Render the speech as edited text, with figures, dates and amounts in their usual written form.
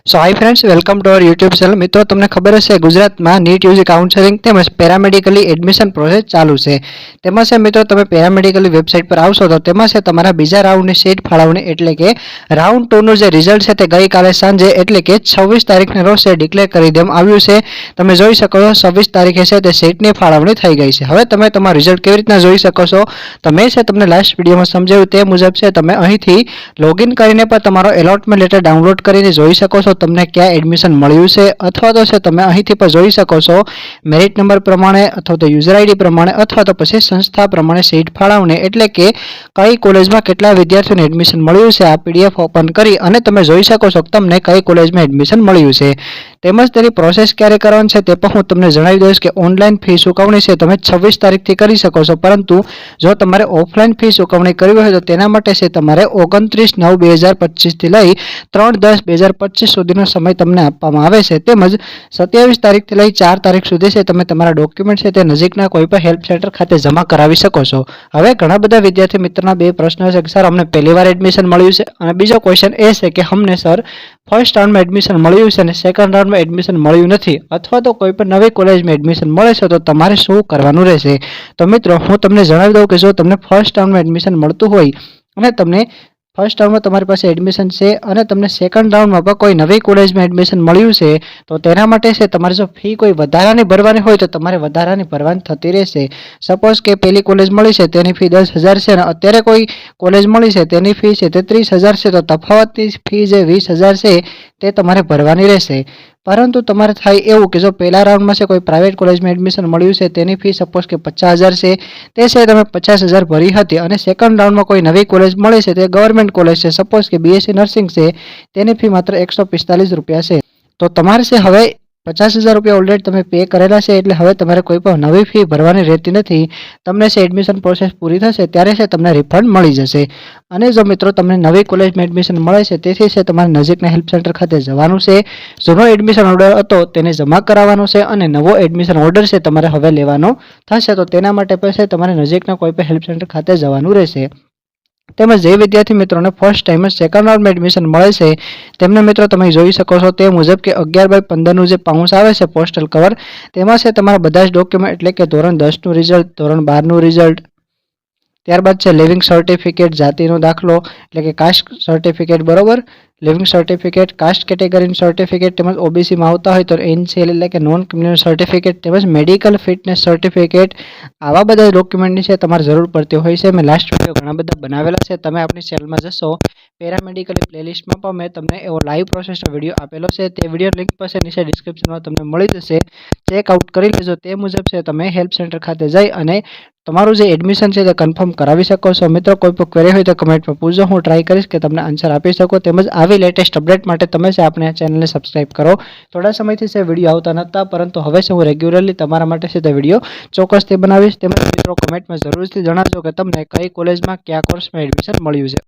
So high friends, welcome to our YouTube channel. મિત્રો, તમને ખબર હશે ગુજરાતમાં નીટ યુજી કાઉન્સેલિંગ તેમજ પેરામેડિકલી એડમિશન પ્રોસેસ ચાલુ છે। તેમાં છે મિત્રો, તમે પેરામેડિકલી વેબસાઇટ પર આવશો તો તેમાં છે તમારા બીજા રાઉન્ડની સીટ ફાળવણી એટલે કે રાઉન્ડ 2 નું જે રિઝલ્ટ છે તે ગઈકાલે સાંજે એટલે કે 26 તારીખને રોજ ડિક્લેર કરી દેવામાં આવ્યું છે। તમે જોઈ શકો છો 26 તારીખે છે તે સીટની ફાળવણી થઈ ગઈ છે। હવે તમે તમારું રિઝલ્ટ કેવી રીતના જોઈ શકો છો, તમે છે તમને લાસ્ટ વિડીયોમાં સમજાવ્યું તે મુજબ છે તમે અહીંથી લોગિન કરીને પણ તમારો એલોટમેન્ટ લેટર ડાઉનલોડ કરીને જોઈ શકો છો તમને ક્યાં એડમિશન મળ્યું છે, અથવા તો છે તમે અહીંથી પણ જોઈ શકો છો મેરિટ નંબર પ્રમાણે અથવા તો યુઝર આઈડી પ્રમાણે અથવા તો પછી સંસ્થા પ્રમાણે સીટ ફાળવણી એટલે કે કઈ કોલેજમાં કેટલા વિદ્યાર્થીઓને એડમિશન મળ્યું છે। આ પીડીએફ ઓપન કરી અને તમે જોઈ શકો છો કે તમને કઈ કોલેજમાં એડમિશન મળ્યું છે, તેમજ તેની પ્રોસેસ ક્યારે કરવાની છે તે પણ હું તમને જણાવી દઈશ કે ઓનલાઈન ફી ચૂકવણી છે તમે 26 તારીખથી કરી શકો છો, પરંતુ જો તમારે ઓફલાઈન ફી ચૂકવણી કરવી હોય તો તેના માટે છે તમારે 29/9/2025 થી લઈ 3/10/2025 સુધીનો સમય તમને આપવામાં આવે છે। તેમજ 27 તારીખથી લઈ 4 તારીખ સુધી છે તમે તમારા ડોક્યુમેન્ટ છે તે નજીકના કોઈ પણ હેલ્પ સેન્ટર ખાતે જમા કરાવી શકો છો। હવે ઘણા બધા વિદ્યાર્થી મિત્રોના બે પ્રશ્નો છે કે સર અમને પહેલી વાર એડમિશન મળ્યું છે અને બીજો ક્વેશ્ચન એ છે કે અમને સર ફર્સ્ટ રાઉન્ડમાં એડમિશન મળ્યું છે અને સેકન્ડ રાઉન્ડમાં એડમિશન મળ્યું નથી, અથવા તો કોઈ પણ નવી કોલેજમાં એડમિશન મળે છે તો તમારે શું કરવાનું રહેશે। તો મિત્રો, હું તમને જણાવી દઉં કે જો તમને ફર્સ્ટ રાઉન્ડમાં એડમિશન મળતું હોય અને તમને ફર્સ્ટ રાઉન્ડમાં તમારી પાસે એડમિશન છે અને તમને સેકન્ડ રાઉન્ડમાં પણ કોઈ નવી કોલેજમાં એડમિશન મળ્યું છે તો તેના માટે છે તમારે જો ફી કોઈ વધારાની ભરવાની હોય તો તમારે વધારાની ભરવાની થતી રહેશે। સપોઝ કે પહેલી કોલેજ મળી છે તેની ફી 10,000 છે અને અત્યારે કોઈ કોલેજ મળી છે તેની ફી છે તે 30,000 છે, તો તફાવતની ફી જે 20,000 છે તે તમારે ભરવાની રહેશે। પરંતુ તમારે થાય એવું કે જો પહેલા રાઉન્ડમાં છે કોઈ પ્રાઇવેટ કોલેજમાં એડમિશન મળ્યું છે તેની ફી સપોઝ કે 50,000 છે, તે છે તમે 50,000 ભરી હતી અને સેકન્ડ રાઉન્ડમાં કોઈ નવી કોલેજ મળે છે તે ગવર્મેન્ટ કોલેજ છે, સપોઝ કે બીએસસી નર્સિંગ છે, તેની ફી માત્ર 145 રૂપિયા છે, તો તમારે છે હવે 50,000 રૂપિયા ઓલરેડી તમે પે કરેલા છે એટલે હવે તમારે કોઈ પણ નવી ફી ભરવાની રહેતી નથી। તમને છે એડમિશન પ્રોસેસ પૂરી થશે ત્યારે છે તમને રિફંડ મળી જશે। અને જો મિત્રો તમને નવી કોલેજમાં એડમિશન મળે છે તેથી છે તમારે નજીકના હેલ્પ સેન્ટર ખાતે જવાનું છે, જૂનો એડમિશન ઓર્ડર હતો તેને જમા કરાવવાનો છે અને નવો એડમિશન ઓર્ડર છે તમારે હવે લેવાનો થશે, તો તેના માટે પછી તમારે નજીકના કોઈ પણ હેલ્પ સેન્ટર ખાતે જવાનું રહેશે। તેમજ જે વિદ્યાર્થી મિત્રોને ફર્સ્ટ ટાઈમ જ સેકન્ડ રાઉન્ડમાં એડમિશન મળે છે તેમને મિત્રો તમે જોઈ શકો છો તે મુજબ કે 11/15 નું જે પાઉન્સ આવે છે પોસ્ટલ કવર, તેમાં છે તમારા બધા જ ડોક્યુમેન્ટ એટલે કે ધોરણ 10 નું રિઝલ્ટ, ધોરણ 12 નું રિઝલ્ટ, ત્યારબાદ છે લિવિંગ સર્ટિફિકેટ, જાતિનો દાખલો એટલે કે કાસ્ટ સર્ટિફિકેટ, બરોબર, લિવિંગ સર્ટિફિકેટ, કાસ્ટ કેટેગરીનું સર્ટિફિકેટ, તેમજ ઓબીસીમાં આવતા હોય તો એનસીએલ એટલે કે નોન ક્રિમિનલ સર્ટિફિકેટ, તેમજ મેડિકલ ફિટનેસ સર્ટિફિકેટ, આવા બધા ડોક્યુમેન્ટની છે તમારે જરૂર પડતી હોય છે। મેં લાસ્ટ વિડીયો ઘણા બધા બનાવેલા છે, તમે આપણી ચેનલમાં જશો પેરામેડિકલી પ્લેલિસ્ટમાં પણ મેં તમને એવો લાઈવ પ્રોસેસનો વિડીયો આપેલો છે, તે વિડીયો લિંક પાસે નીચે ડિસ્ક્રિપ્શનમાં તમને મળી જશે, ચેકઆઉટ કરી લેજો। તે મુજબ છે તમે હેલ્પ સેન્ટર ખાતે જઈ અને તમારું જે એડમિશન છે તે કન્ફર્મ કરાવી શકો છો। મિત્રો, કોઈ પણ ક્વેરી હોય તો કમેન્ટમાં પૂછજો, હું ટ્રાય કરીશ કે તમને આન્સર આપી શકો। તેમજ આવી લેટેસ્ટ અપડેટ માટે તમે છે આપણે આ ચેનલને સબસ્ક્રાઇબ કરો। થોડા સમયથી છે વિડીયો આવતા નહોતા, પરંતુ હવે છે હું રેગ્યુલરલી તમારા માટે છે તે વિડીયો ચોક્કસથી બનાવીશ। તેમજ મિત્રો, કમેન્ટમાં જરૂરથી જણાવજો કે તમને કઈ કોલેજમાં કયા કોર્સમાં એડમિશન મળ્યું છે।